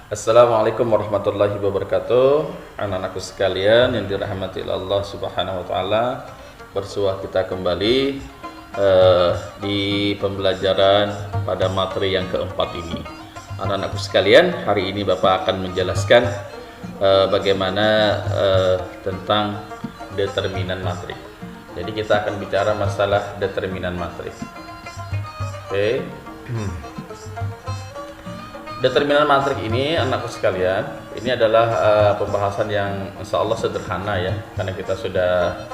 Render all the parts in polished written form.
Assalamualaikum warahmatullahi wabarakatuh. Anak-anakku sekalian yang dirahmati Allah Subhanahu wa taala, bersua kita kembali di pembelajaran pada materi yang keempat ini. Anak-anakku sekalian, hari ini Bapak akan menjelaskan bagaimana tentang determinan matrik. Jadi kita akan bicara masalah determinan matrik. Oke. Determinan matrik ini, anakku sekalian, ini adalah pembahasan yang insya Allah sederhana ya, karena kita sudah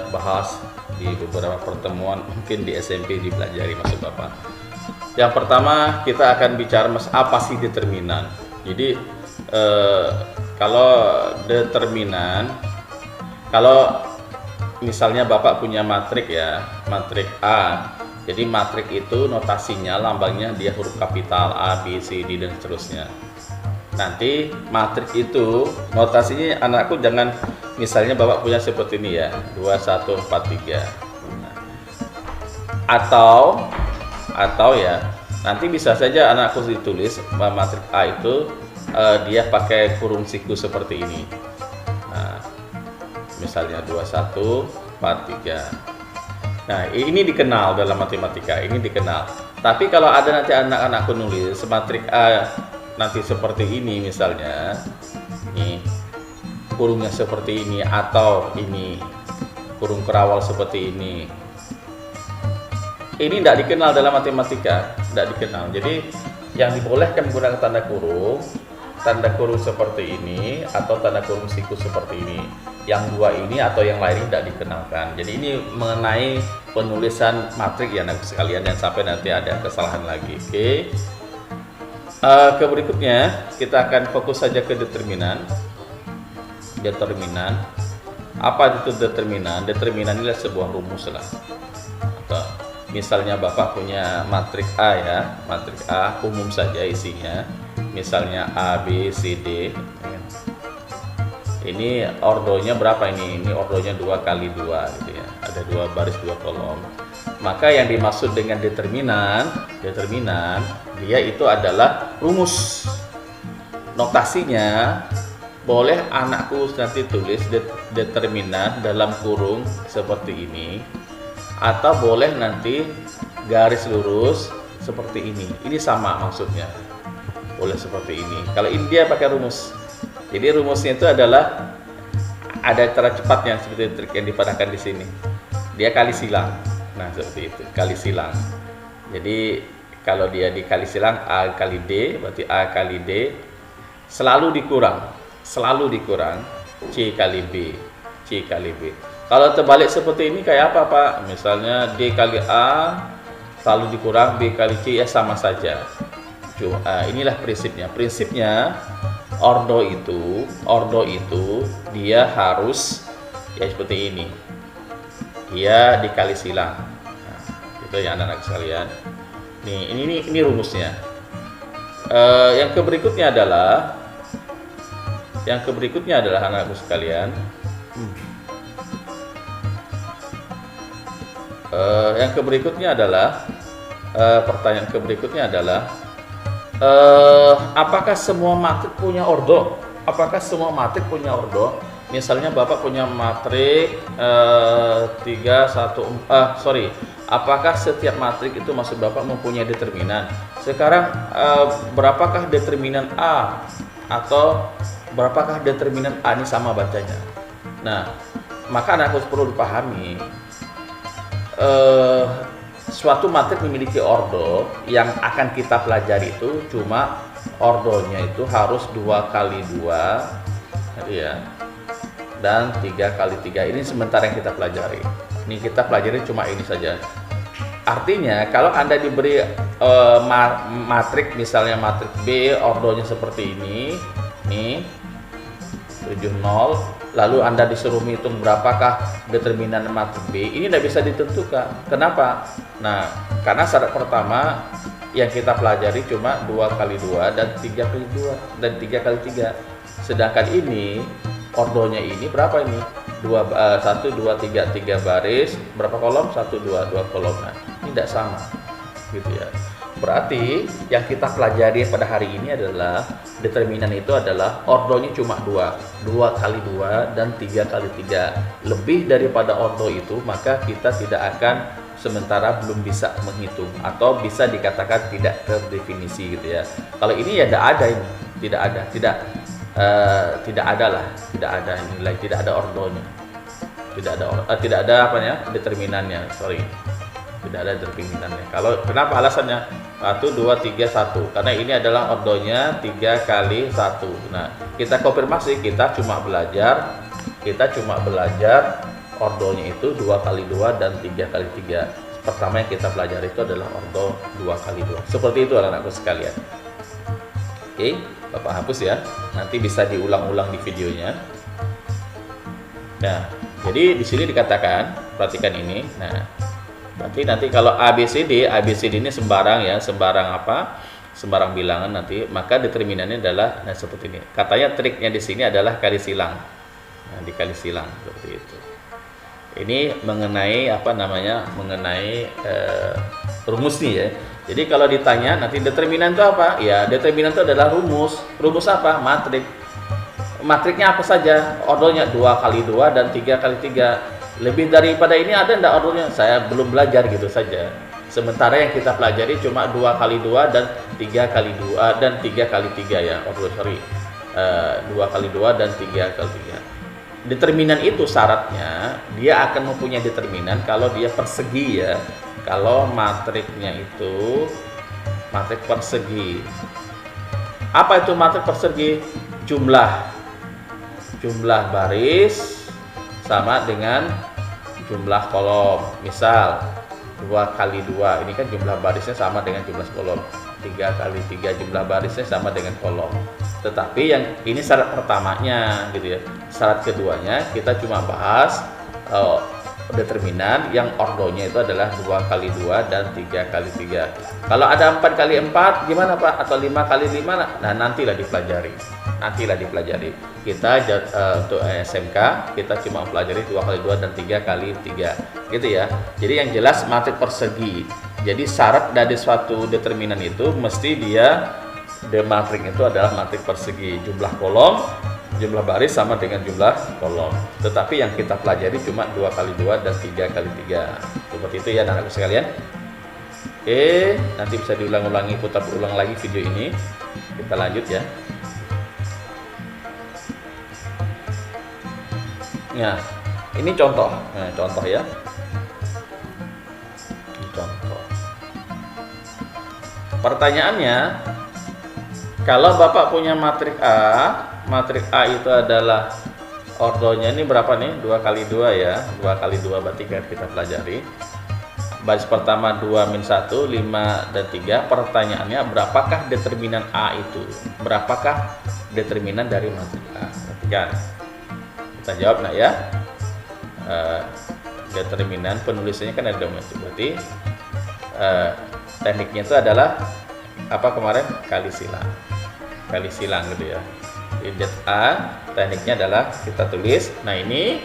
bahas di beberapa pertemuan, mungkin di SMP dipelajari maksud Bapak. Yang pertama kita akan bicara apa sih determinan. Jadi kalau determinan, kalau misalnya Bapak punya matrik ya, matrik A. Jadi matrik itu notasinya, lambangnya dia huruf kapital A, B, C, D dan seterusnya. Nanti matrik itu notasinya, anakku jangan misalnya Bapak punya seperti ini ya, 2, 1, 4, 3. Atau ya, nanti bisa saja anakku ditulis matrik A itu dia pakai kurung siku seperti ini. Nah, misalnya 2, 1, 4, 3. Nah, ini dikenal dalam matematika, ini dikenal. Tapi kalau ada nanti anak-anakku nulis matrik A nanti seperti ini misalnya, nih kurungnya seperti ini, atau ini kurung kerawal seperti ini tidak dikenal dalam matematika, tidak dikenal. Jadi yang dibolehkan menggunakan tanda kurung seperti ini atau tanda kurung siku seperti ini. Yang dua ini atau yang lain tidak dikenalkan. Jadi ini mengenai penulisan matrik ya anak sekalian, dan sampai nanti ada kesalahan lagi. Oke. Ke berikutnya kita akan fokus saja ke determinan. Determinan. Apa itu determinan? Determinan adalah sebuah rumus lah. Atau misalnya Bapak punya matrik A ya, matrik A umum saja isinya. Misalnya A, B, C, D. Ini ordonya berapa ini? Ini ordonya 2 kali 2 gitu ya. Ada 2 baris 2 kolom. Maka yang dimaksud dengan determinan dia itu adalah rumus. Notasinya boleh anakku nanti tulis determinan dalam kurung seperti ini, atau boleh nanti garis lurus seperti ini. Ini sama maksudnya. Boleh seperti ini. Kalau ini dia pakai rumus. Jadi rumusnya itu adalah ada cara cepatnya seperti trik yang dipadahkan di sini. Dia kali silang. Nah, seperti itu, kali silang. Jadi kalau dia dikali silang A kali D, berarti A kali D selalu dikurang C kali B, C kali B. Kalau terbalik seperti ini kayak apa, Pak? Misalnya D kali A selalu dikurang B kali C, ya sama saja. Inilah prinsipnya. Ordo itu dia harus ya seperti ini, dia dikali silang. Nah, itu ya anak-anak sekalian. Nih ini rumusnya. Yang keberikutnya adalah anak-anakku sekalian. Pertanyaan keberikutnya adalah apakah semua matrik punya ordo? Misalnya Bapak punya matrik 3, 1, 4, apakah setiap matrik itu maksud Bapak mempunyai determinan? Sekarang berapakah determinan A, atau berapakah determinan A ini sama bacanya? Nah, maka anak harus perlu dipahami, suatu matrik memiliki ordo. Yang akan kita pelajari itu cuma ordonya itu harus 2 kali 2 ya, dan 3 kali 3. Ini sementara yang kita pelajari. Ini kita pelajari cuma ini saja. Artinya kalau Anda diberi matrik, misalnya matrik B ordonya seperti ini, nih 70, lalu Anda disuruh menghitung berapakah determinan matrik B, ini tidak bisa ditentukan. Kenapa? Nah, karena syarat pertama yang kita pelajari cuma 2 kali 2 dan 3 kali 2 dan 3 kali 3. Sedangkan ini ordonya ini berapa ini? 1, 2, 3 baris, berapa kolom? 1, 2 kolom. Nah, ini tidak sama gitu ya. Berarti yang kita pelajari pada hari ini adalah determinan itu adalah ordonya cuma 2 kali 2 dan 3 kali 3. Lebih daripada ordo itu maka kita tidak akan sementara belum bisa menghitung atau bisa dikatakan tidak terdefinisi gitu ya. Kalau ini ya tidak ada, ini tidak ada, tidak ada lah, tidak ada nilai, tidak ada ordonya, tidak ada apanya determinannya, sorry, tidak ada determinannya. Kalau kenapa alasannya 1 2 3 1, karena ini adalah ordonya 3 kali 1. Nah, kita konfirmasi, kita cuma belajar ordonya itu 2 kali 2 dan 3 kali 3. Pertama yang kita pelajari itu adalah ordo 2 kali 2. Seperti itu anak-anakku sekalian. Oke, Bapak hapus ya. Nanti bisa diulang-ulang di videonya. Nah, jadi di sini dikatakan, perhatikan ini. Nah, berarti nanti kalau ABCD ini sembarang ya, sembarang bilangan nanti, maka determinannya adalah seperti ini. Katanya triknya di sini adalah kali silang. Nah, dikali silang seperti itu. Ini mengenai rumus nih ya. Jadi kalau ditanya nanti determinan itu apa? Ya, determinan itu adalah rumus. Rumus apa? Matrik. Matriknya apa saja? Ordonya 2 kali 2 dan 3 kali 3. Lebih daripada ini ada enggak ordonya? Saya belum belajar gitu saja. Sementara yang kita pelajari cuma 2 kali 2 dan 3 kali 2 dan 3 kali 3 ya. 2 kali 2 dan 3 kali 3. Determinan itu syaratnya dia akan mempunyai determinan kalau dia persegi ya. Kalau matriknya itu matrik persegi. Apa itu matrik persegi? Jumlah baris sama dengan jumlah kolom. Misal 2 kali 2, ini kan jumlah barisnya sama dengan jumlah kolom. 3 kali 3 jumlah barisnya sama dengan kolom. Tetapi yang ini syarat pertamanya gitu ya. Syarat keduanya kita cuma bahas determinan yang ordonya itu adalah 2 kali 2 dan 3 kali 3. Kalau ada 4 kali 4 gimana Pak? Atau 5 kali 5? Nah, nantilah dipelajari. Kita untuk SMK kita cuma pelajari 2 kali 2 dan 3 kali 3 gitu ya. Jadi yang jelas matrik persegi. Jadi syarat dari suatu determinan itu mesti dia matrik itu adalah matrik persegi, jumlah kolom, jumlah baris sama dengan jumlah kolom. Tetapi yang kita pelajari cuma 2 kali 2 dan 3 kali 3. Seperti itu ya anak-anakku sekalian. Oke, nanti bisa diulang-ulangi, putar ulang lagi video ini. Kita lanjut ya. Nah, ini contoh. Nah, contoh ya. Ini contoh. Pertanyaannya, kalau Bapak punya matrik A itu adalah ordonya ini berapa nih? 2 kali 2 ya. 2 kali 2 berarti kan kita pelajari. Baris pertama 2 min 1, 5 dan 3. Pertanyaannya, berapakah determinan A itu? Berapakah determinan dari matrik A? Perhatikan. Kita jawab nak ya. Determinan penulisannya kan ada berarti tekniknya itu adalah apa kemarin? Kali silang gitu ya. Jadi A tekniknya adalah kita tulis. Nah, ini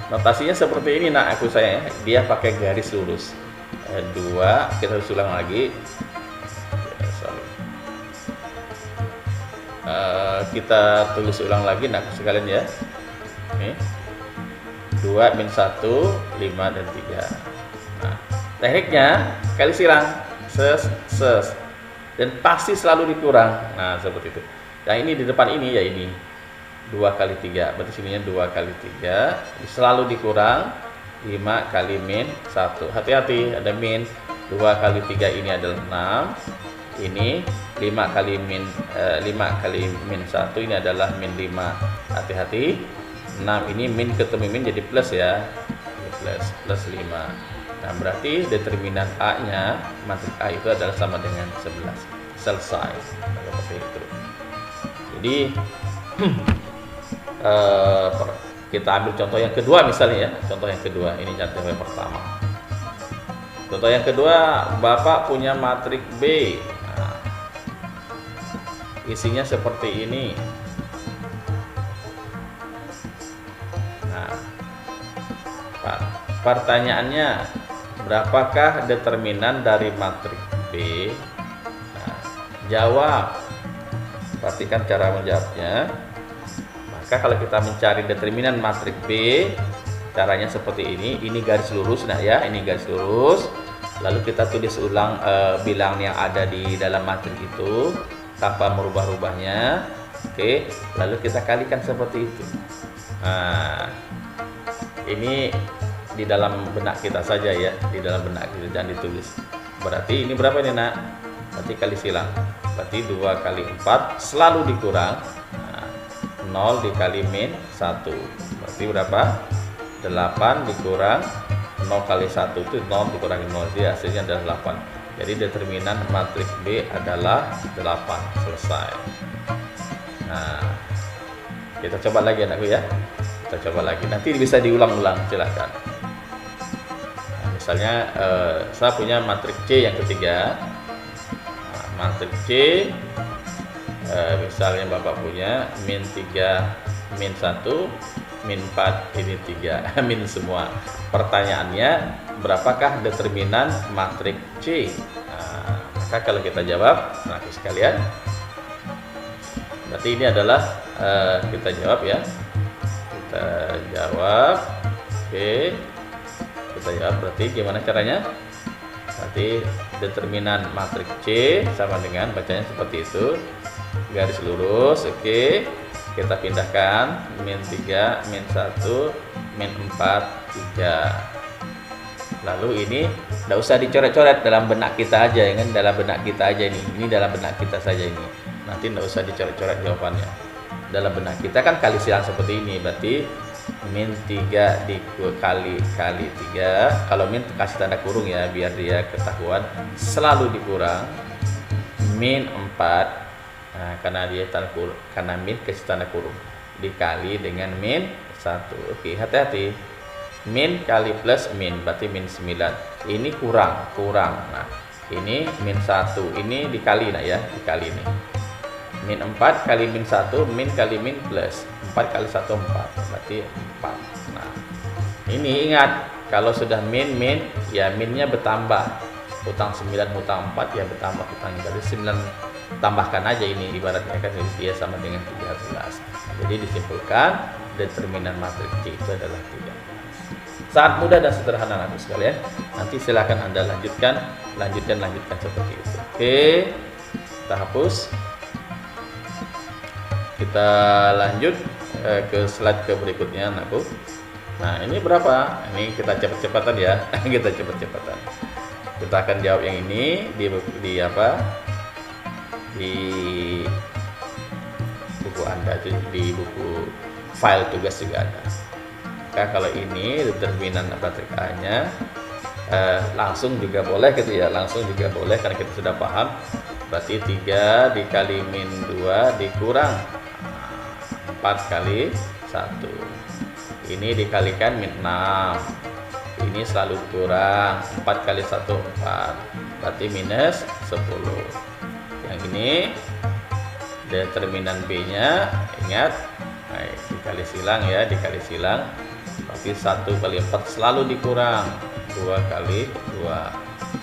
notasinya seperti ini nak aku saya. Dia pakai garis lurus. 2 kita harus ulang lagi. Kita tulis ulang lagi nak sekalian ya. Ini 2 min 1, 5 dan 3. Nah, tekniknya kali silang. Ses. Dan pasti selalu dikurang. Nah, seperti itu. Nah, ini di depan ini ya ini 2 kali 3. Berarti sininya 2 kali 3. Selalu dikurang 5 kali min 1. Hati-hati ada min. 2 kali 3 ini adalah 6. Ini 5 kali min 1 ini adalah min 5. Hati-hati. 6 ini min ketemu min jadi plus ya. Plus 5. Nah, berarti determinan A-nya, matrik A itu adalah sama dengan 11. Selesai. Seperti itu. Jadi kita ambil contoh yang kedua misalnya ya. Contoh yang kedua, ini contoh yang pertama. Contoh yang kedua, Bapak punya matrik B. Nah, isinya seperti ini. Nah, pertanyaannya, berapakah determinan dari matrik B. Nah, jawab. Perhatikan cara menjawabnya. Maka kalau kita mencari determinan matriks B, caranya seperti ini. Ini garis lurus, nah ya, ini garis lurus. Lalu kita tulis ulang bilangan yang ada di dalam matriks itu tanpa merubah-rubahnya. Oke, lalu kita kalikan seperti itu. Nah, ini di dalam benak kita saja ya, di dalam benak kita, jangan ditulis. Berarti ini berapa ini nak? Berarti kali silang. Berarti 2 kali 4 selalu dikurang. Nah, 0 dikali min 1. Berarti berapa? 8 dikurang 0 kali 1 itu 0 dikurangi 0. Jadi hasilnya adalah 8. Jadi determinan matriks B adalah 8. Selesai. Nah, kita coba lagi anakku ya. Kita coba lagi. Nanti bisa diulang-ulang, silakan. Nah, misalnya saya punya matriks C yang ketiga. Nah, matriks C misalnya Bapak punya min 3, min 1, min 4, ini 3, min semua. Pertanyaannya, berapakah determinan matriks C? Nah, maka kalau kita jawab, anakku sekalian, berarti ini adalah kita jawab ya. Kita jawab. Oke. Kita jawab, berarti gimana caranya? Berarti determinan matriks C sama dengan bacanya seperti itu. Garis lurus, oke. Kita pindahkan min 3, min 1, min 4, 3. Lalu ini tidak usah dicoret-coret, dalam benak kita aja ya kan, dalam benak kita aja ini dalam benak kita saja ini. Nanti tidak usah dicoret-coret jawabannya. Dalam benak kita kan kali silang seperti ini, berarti min 3 dikali 3. Kalau min kasih tanda kurung ya, biar dia ketahuan, selalu dikurang min 4. Nah, karena dia tanda kurung, karena min kasih tanda kurung, dikali dengan min 1. Oke, hati-hati. Min kali plus min berarti min 9. Ini kurang. Nah, ini min 1. Ini dikali nah ya, dikali ini. Min 4 kali min 1, min kali min plus 4 kali 1 4. Berarti 4. Nah, ini ingat, kalau sudah min ya minnya bertambah. Hutang 9 hutang 4 ya bertambah hutangnya. Dari 9 tambahkan aja ini, ibaratnya kan dia sama dengan 13. Jadi disimpulkan determinan matriks C itu adalah 13. Sangat mudah dan sederhana anak sekalian. Nanti silakan Anda lanjutkan seperti itu. Oke, kita hapus. Kita lanjut ke slide ke berikutnya anakku. Nah, ini berapa? Ini kita cepet-cepatan ya. Kita cepet-cepatan. Kita akan jawab yang ini di apa? Di buku Anda, di buku file tugas juga ada. Maka kalau ini determinan matriks A-nya langsung juga boleh gitu ya, langsung juga boleh karena kita sudah paham. Berarti 3 dikali min 2 dikurang 4 kali 1. Ini dikalikan min 6. Ini selalu kurang 4 kali 1 4. Berarti minus 10. Yang ini determinan B-nya, ingat, dikali silang ya, dikali silang. Berarti 1 kali 4 selalu dikurang 2 kali 2.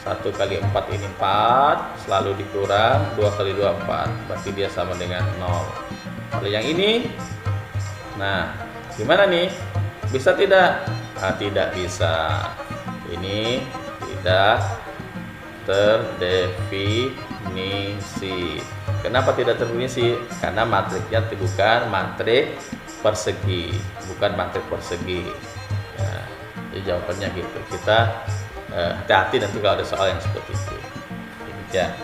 1 kali 4 ini 4, selalu dikurang 2 kali 2 4. Berarti dia sama dengan 0. Kalau yang ini, nah gimana nih? Bisa tidak? Nah, tidak bisa. Ini tidak terdefinisi. Kenapa tidak terdefinisi? Karena matriksnya bukan matriks persegi, Nah, jadi jawabannya gitu. Kita hati-hati nanti kalau ada soal yang seperti itu. Ya.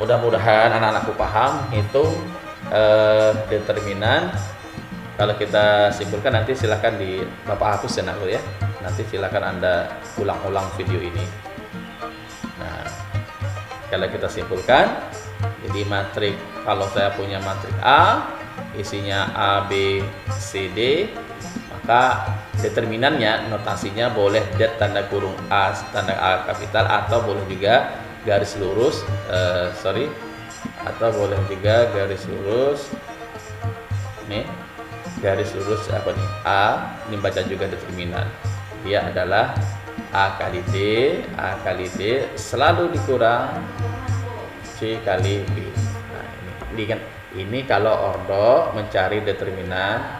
Mudah-mudahan anak-anakku paham hitung determinan. Kalau kita simpulkan nanti silakan di Bapak hapus ya anakku ya. Nanti silakan Anda ulang-ulang video ini. Nah, kalau kita simpulkan, jadi matriks, kalau saya punya matriks A, isinya A, B, C, D, maka determinannya, notasinya boleh det tanda kurung A, tanda A kapital, atau boleh juga garis lurus, atau boleh juga garis lurus, nih, garis lurus apa nih, A, ini baca juga determinan, dia adalah A kali D selalu dikurang C kali B. Nah, ini kan, ini kalau ordo mencari determinan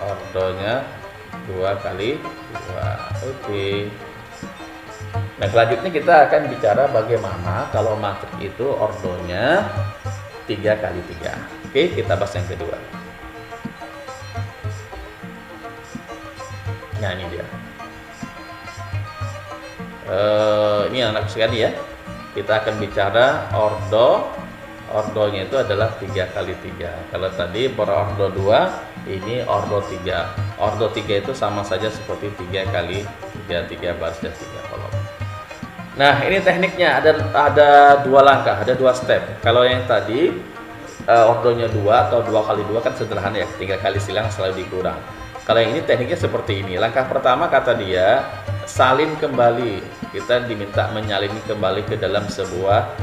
ordonya 2 kali 2. Oke. Nah, selanjutnya kita akan bicara bagaimana kalau matriks itu ordonya 3 kali 3. Oke, kita bahas yang kedua. Nah, ini dia. Ini anak sekali ya. Kita akan bicara ordonya itu adalah 3 kali 3. Kalau tadi berordo 2, ini ordo 3. Ordo 3 itu sama saja seperti 3 kali 3, 3 baris dan 3 kolom. Nah, ini tekniknya ada 2 langkah, ada 2 step. Kalau yang tadi ordonya 2 atau 2 kali 2 kan sederhana ya, 3 kali silang selalu dikurang. Kalau yang ini tekniknya seperti ini. Langkah pertama kata dia salin kembali. Kita diminta menyalin kembali ke dalam sebuah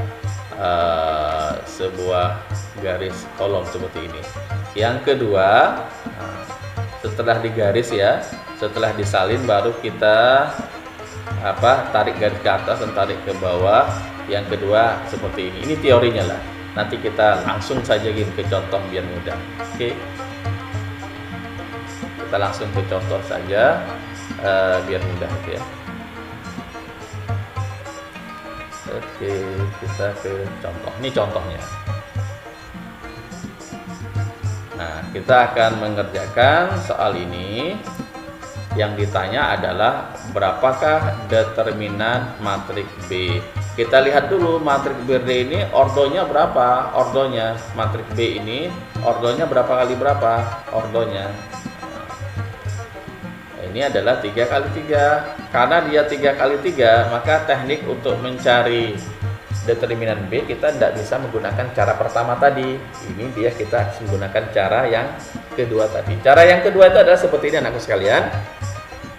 garis kolom seperti ini. Yang kedua, setelah digaris ya, setelah disalin baru kita tarik garis ke atas dan tarik ke bawah. Yang kedua seperti ini. Ini teorinya lah. Nanti kita langsung saja gini ke contoh biar mudah. Oke. Kita langsung ke contoh saja biar mudah gitu ya. Oke, kita ke contoh. Ini contohnya. Nah, kita akan mengerjakan soal ini. Yang ditanya adalah berapakah determinan matriks B. Kita lihat dulu matriks B ini ordonya berapa? Ordonya matriks B ini ordonya berapa kali berapa? Ordonya. Ini adalah 3 kali 3. Karena dia 3 kali 3, maka teknik untuk mencari determinan B kita tidak bisa menggunakan cara pertama tadi. Ini dia kita menggunakan cara yang kedua tadi. Cara yang kedua itu adalah seperti ini anakku sekalian.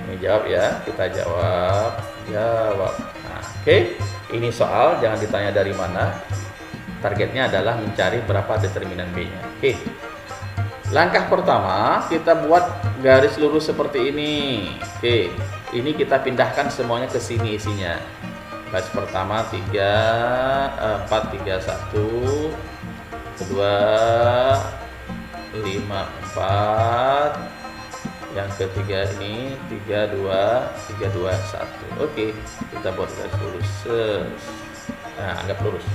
Ini jawab ya, kita jawab. Nah, oke. Ini soal, jangan ditanya dari mana. Targetnya adalah mencari berapa determinan B-nya. Oke. Langkah pertama, kita buat garis lurus seperti ini. Oke, ini kita pindahkan semuanya ke sini isinya. Garis pertama 3, 4, 3, 1, kedua 5, 4, yang ketiga ini 3, 2, 3, 2, 1. Oke, kita buat garis lurus. Nah, anggap lurus.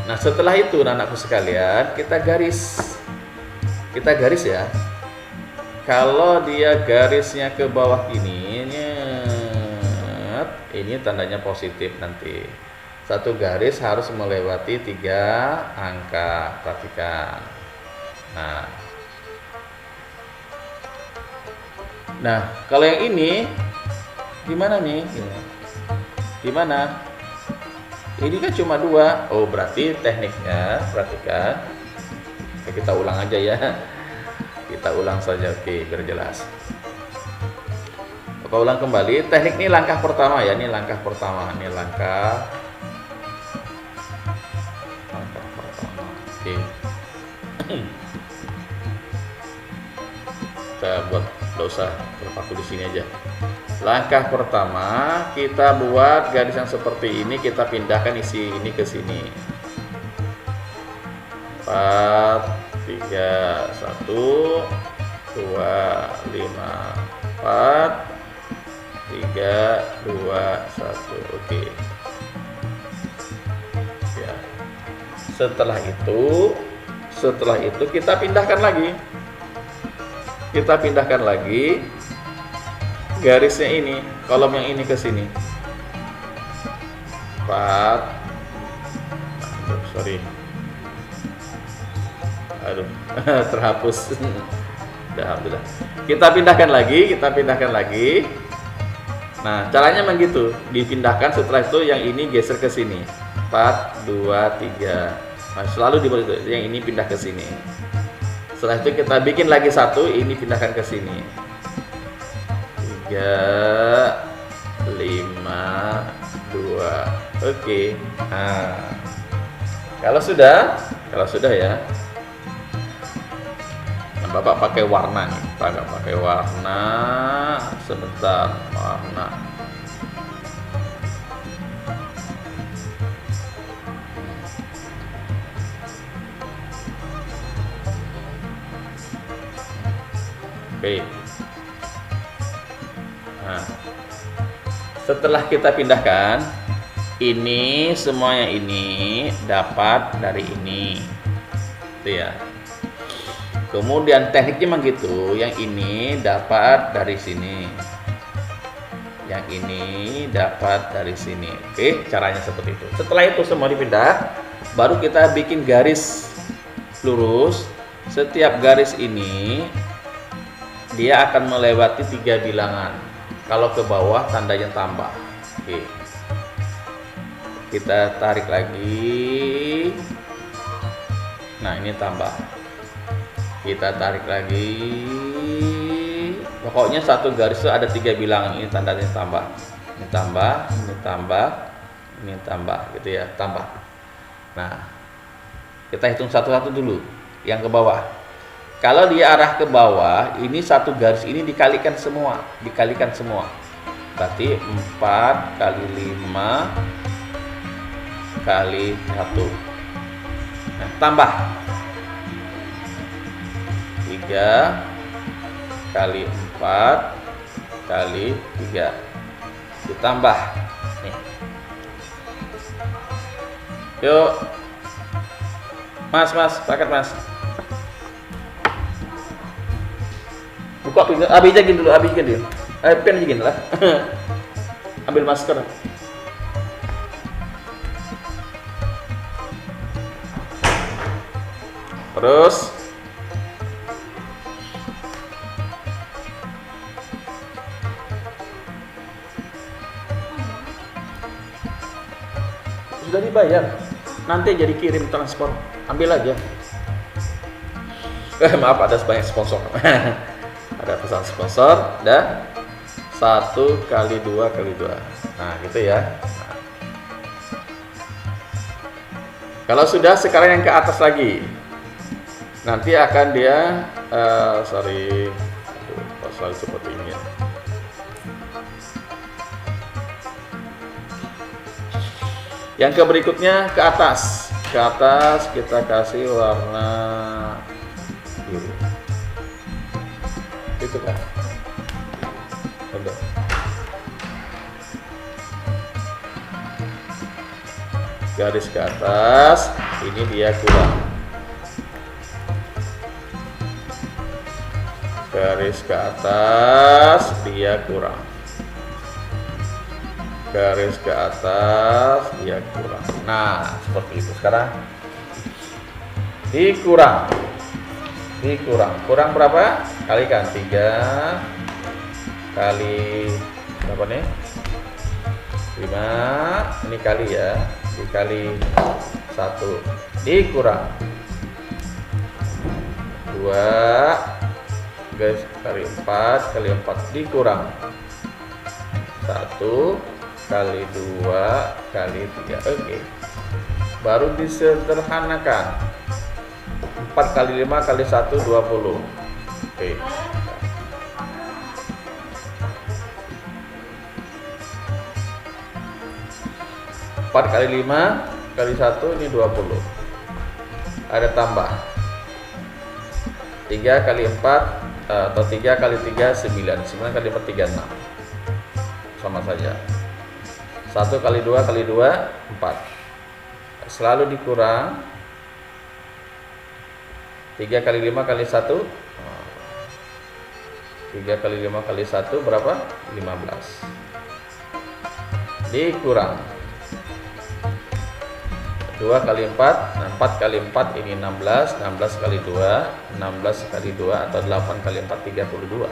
Nah, setelah itu anakku sekalian, kita garis ya. Kalau dia garisnya ke bawah ini tandanya positif nanti. Satu garis harus melewati 3 angka. Perhatikan. Nah, kalau yang ini gimana nih? Gimana? Ini kan cuma 2. Oh, berarti tekniknya, perhatikan. Oke, kita ulang aja ya. Kita ulang saja, oke, biar jelas. Kita ulang kembali. Teknik ini langkah pertama ya. Ini langkah pertama. Ini langkah pertama. Oke. Kita buat, nggak usah terpaku di sini aja. Langkah pertama, kita buat garis yang seperti ini, kita pindahkan isi ini ke sini. 4, 3, 1, 2, 5, 4, 3, 2, 1. Oke. Ya. Setelah itu kita pindahkan lagi. Kita pindahkan lagi garisnya ini, kolom yang ini ke sini. 4. Sorry. Aduh, terhapus. Alhamdulillah. Kita pindahkan lagi. Nah, caranya memang gitu, dipindahkan. Setelah itu yang ini geser ke sini. 4, 2, 3. Nah, selalu dibuat itu. Yang ini pindah ke sini. Setelah itu kita bikin lagi satu, ini pindahkan ke sini. 3, 5, 2. Oke. Nah, kalau sudah ya, Bapak pakai warna nih, Bapak pakai warna. Sebentar, warna. Oke. Nah, setelah kita pindahkan, ini semuanya ini dapat dari ini, itu ya. Kemudian tekniknya memang gitu, yang ini dapat dari sini, yang ini dapat dari sini. Oke, caranya seperti itu. Setelah itu semua dipindah, baru kita bikin garis lurus. Setiap garis ini dia akan melewati 3 bilangan. Kalau ke bawah tandanya tambah. Oke. Kita tarik lagi. Nah, ini tambah. Kita tarik lagi. Pokoknya satu garis itu ada 3 bilangan. Ini tandanya tambah. Ini tambah, ini tambah, ini tambah, gitu ya, tambah. Nah, kita hitung satu-satu dulu. Yang ke bawah. Kalau dia arah ke bawah, ini satu garis ini dikalikan semua, Berarti 4 kali 5 kali 1. Nah, tambah 3 kali 4 kali 3. Ditambah nih. Yuk. Mas, paket Mas. Buka pintu, Abi aja dulu, pen aja gini lah. Ambil masker. Terus sudah dibayar, nanti jadi kirim transport, ambil aja. Maaf, ada banyak sponsor. Ada pesan sponsor, dan 1 kali 2 kali 2. Nah, gitu ya. Nah. Kalau sudah, sekarang yang ke atas lagi. Nanti akan dia selalu seperti ini ya. Yang ke berikutnya ke atas. Ke atas kita kasih warna biru. Itu kan. Udah. Garis ke atas, ini dia kurang. Garis ke atas, dia kurang. Garis ke atas, dia kurang. Nah, seperti itu. Sekarang dikurang. Kurang berapa? Kalikan 3 kali berapa nih? 5. Ini kali ya. Dikali 1. Dikurang 2 guys, kali 4 kali 4 dikurang 1 kali 2 kali 3. Oke. Baru disederhanakan. 4 kali 5 kali 1 20. Oke. 4 kali 5 kali 1 ini 20. Ada tambah 3 kali 4 atau 3 kali 3 9. 9 kali 4 36. Sama saja. 1 kali 2 kali 2 4. Selalu dikurang. 3 kali 5 kali 1 3 kali 5 kali 1 berapa? 15. Dikurang 2 kali 4, nah 4 kali 4 ini 16, 16 kali 2, 16 kali 2 atau 8 kali 4 32.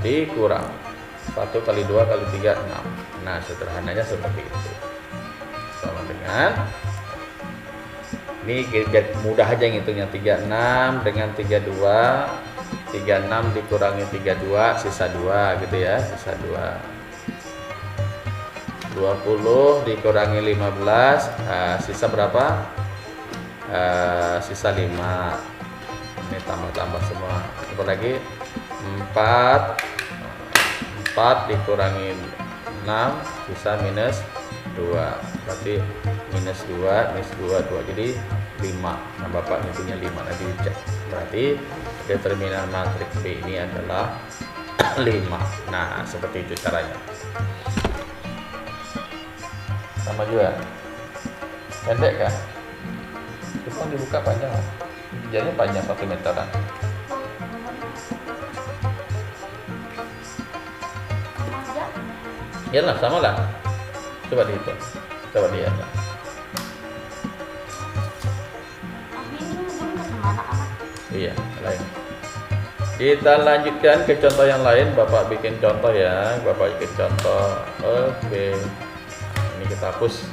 Dikurang 1 kali 2 kali 3 6. Nah, sederhananya seperti itu. Sama dengan ini mudah aja ngitungnya. 36 dengan 32, 36 dikurangi 32 sisa 2 gitu ya, sisa 2. 20 dikurangi 15, nah, sisa berapa? sisa 5. Ini tambah-tambah semua. Coba lagi 4 dikurangin 6 sisa minus 2, berarti minus 2 2, jadi 5. Nah Bapak punya 5, nanti dicek. Berarti determinan matriks B ini adalah 5. Nah seperti itu caranya. Sama juga pendek kan, itu kan dibuka panjang, jadinya panjang 1 meteran. Iyalah sama lah, coba dihitung, coba lihat lah. Iya, lain. Kita lanjutkan ke contoh yang lain. Bapak bikin contoh ya, Bapak bikin contoh. Oke, ini kita hapus.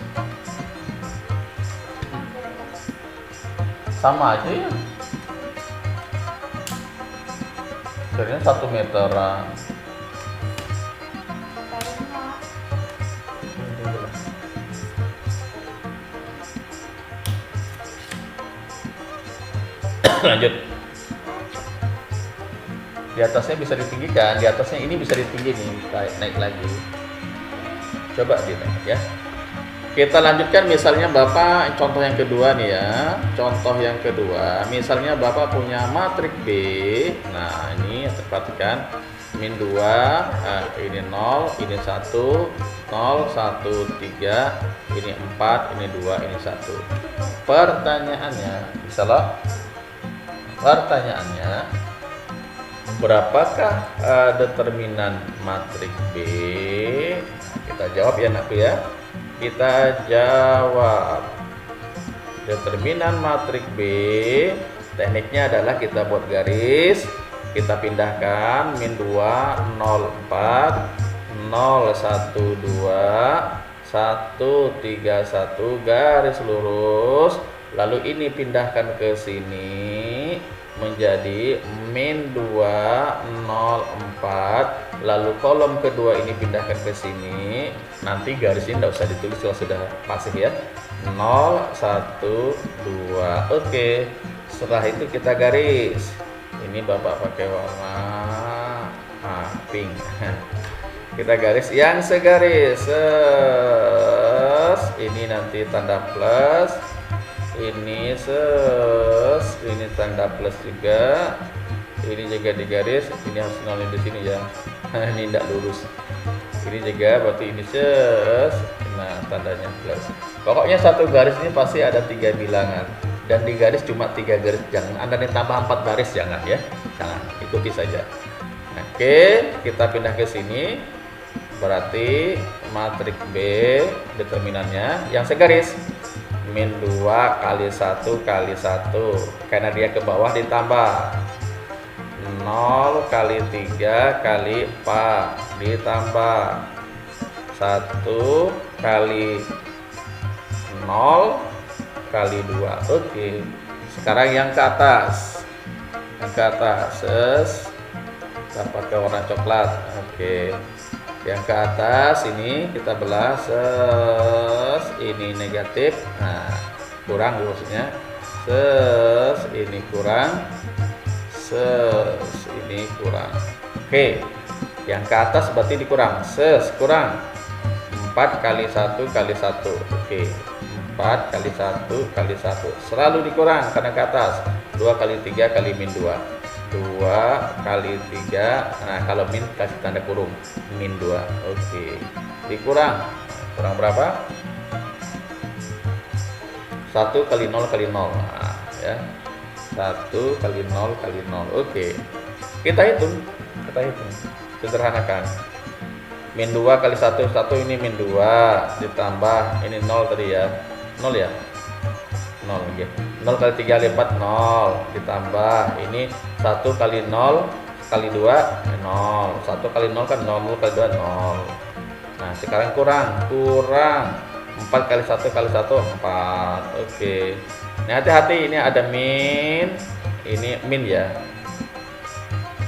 Sama aja ya, jadinya 1 meteran. Lanjut, di atasnya bisa ditinggikan, di atasnya ini bisa ditinggi nih, naik lagi. Coba dinaik ya. Kita lanjutkan, misalnya Bapak contoh yang kedua nih ya. Contoh yang kedua, misalnya Bapak punya matriks B. Nah ini perhatikan, min 2, ini 0, ini 1, 0, 1, 3, ini 4, ini 2, ini 1. Pertanyaannya, bisa loh. Pertanyaannya, berapakah determinan matriks B? Nah, kita jawab ya anakku ya. Kita jawab. Determinan matriks B, tekniknya adalah kita buat garis, kita pindahkan min 2, 0, 4, 0, 1, 2, 1, 3, 1, garis lurus. Lalu ini pindahkan ke sini menjadi min 2, 0, 4. Lalu kolom kedua ini pindahkan ke sini. Nanti garis ini tidak usah ditulis kalau sudah pasif ya. 0, 1, 2. Oke. Setelah itu kita garis. Ini Bapak pakai warna pink. Kita garis yang segaris. Ini nanti tanda plus. Ini ini tanda plus juga. Ini juga digaris. Ini harus nolin di sini ya. Ini tidak lurus. Ini juga berarti ini nah tandanya plus. Pokoknya satu garis ini pasti ada 3 bilangan, dan di garis cuma 3 garis. Jangan Anda tambah 4 baris, jangan ya. Jangan, ikuti saja. Oke, kita pindah ke sini. Berarti matriks B determinannya yang segaris. Min 2 kali 1 kali 1, karena dia ke bawah ditambah 0 kali 3 kali 4 ditambah 1 kali 0 kali 2. Oke, sekarang yang ke atas, dapat ke warna coklat. Oke, yang ke atas ini kita belah, ini negatif, nah kurang maksudnya, ini kurang, ini kurang. Oke, yang ke atas berarti dikurang, kurang 4 kali 1 kali 1. Oke, 4 kali 1 kali 1 selalu dikurang karena ke atas. 2 kali 3 kali min 2, 2 kali 3, nah kalau min kasih tanda kurung, min 2. Oke, dikurang, kurang berapa? 1 kali 0 kali 0, nah, ya 1 kali 0 kali 0. Oke, kita hitung, sederhanakan. Min 2 kali 1, 1 ini min 2 ditambah ini 0 tadi ya, 0 ya, 0 lagi. 0 kali 3 kali 4 0 ditambah ini 1 kali 0 kali 2 0, 1 kali 0 kan 0, 0 kali 2 0. Nah sekarang kurang 4 kali 1 kali 1 4. Oke, nah hati-hati, ini ada min, ini min ya,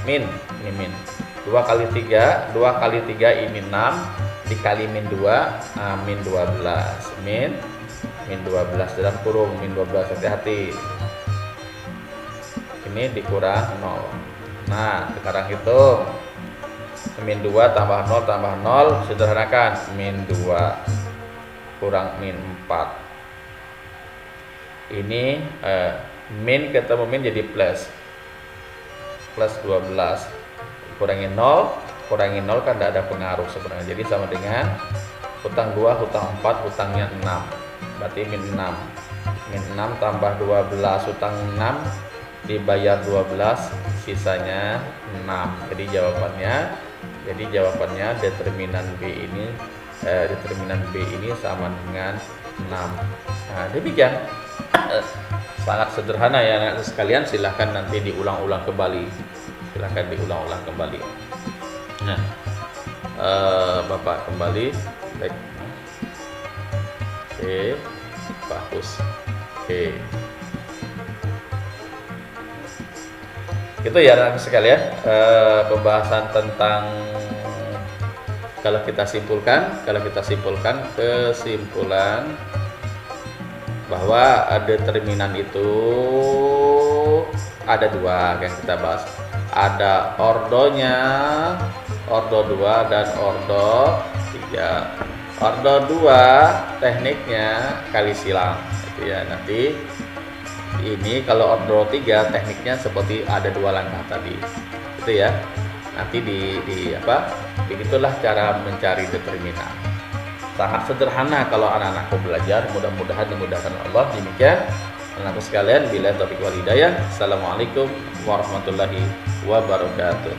min, ini min. 2 kali 3 ini 6 dikali min 2, min 12, min min 12 dalam kurung min 12, hati-hati. Ini dikurang 0. Nah, sekarang hitung. Min 2 tambah 0 tambah 0, sederhanakan. Min 2 kurang min 4. Ini min ketemu min jadi plus 12. Kurangi 0 kan tidak ada pengaruh sebenarnya. Jadi sama dengan hutang 2, hutang 4, hutangnya 6. Berarti min 6. Min 6 tambah 12, hutang 6 dibayar 12, sisanya 6. Jadi jawabannya determinan B ini sama dengan 6. Nah, demikian. Sangat sederhana ya anak sekalian, silahkan nanti diulang-ulang kembali. Nah, Bapak kembali. Baik. Oke, bagus. Oke. Itu ya anak sekalian, pembahasan tentang kalau kita simpulkan kesimpulan bahwa determinan itu ada 2 yang kita bahas. Ada ordonya, ordo 2 dan ordo 3. Ordo 2 tekniknya kali silang gitu ya. Nanti ini kalau ordo 3 tekniknya seperti ada 2 langkah tadi. Itu ya. Nanti begitulah cara mencari determinan. Sangat sederhana kalau anak-anakku belajar, mudah-mudahan dimudahkan Allah. Demikian anak-anakku sekalian, billahi taufiq wal hidayah. Assalamualaikum warahmatullahi wabarakatuh.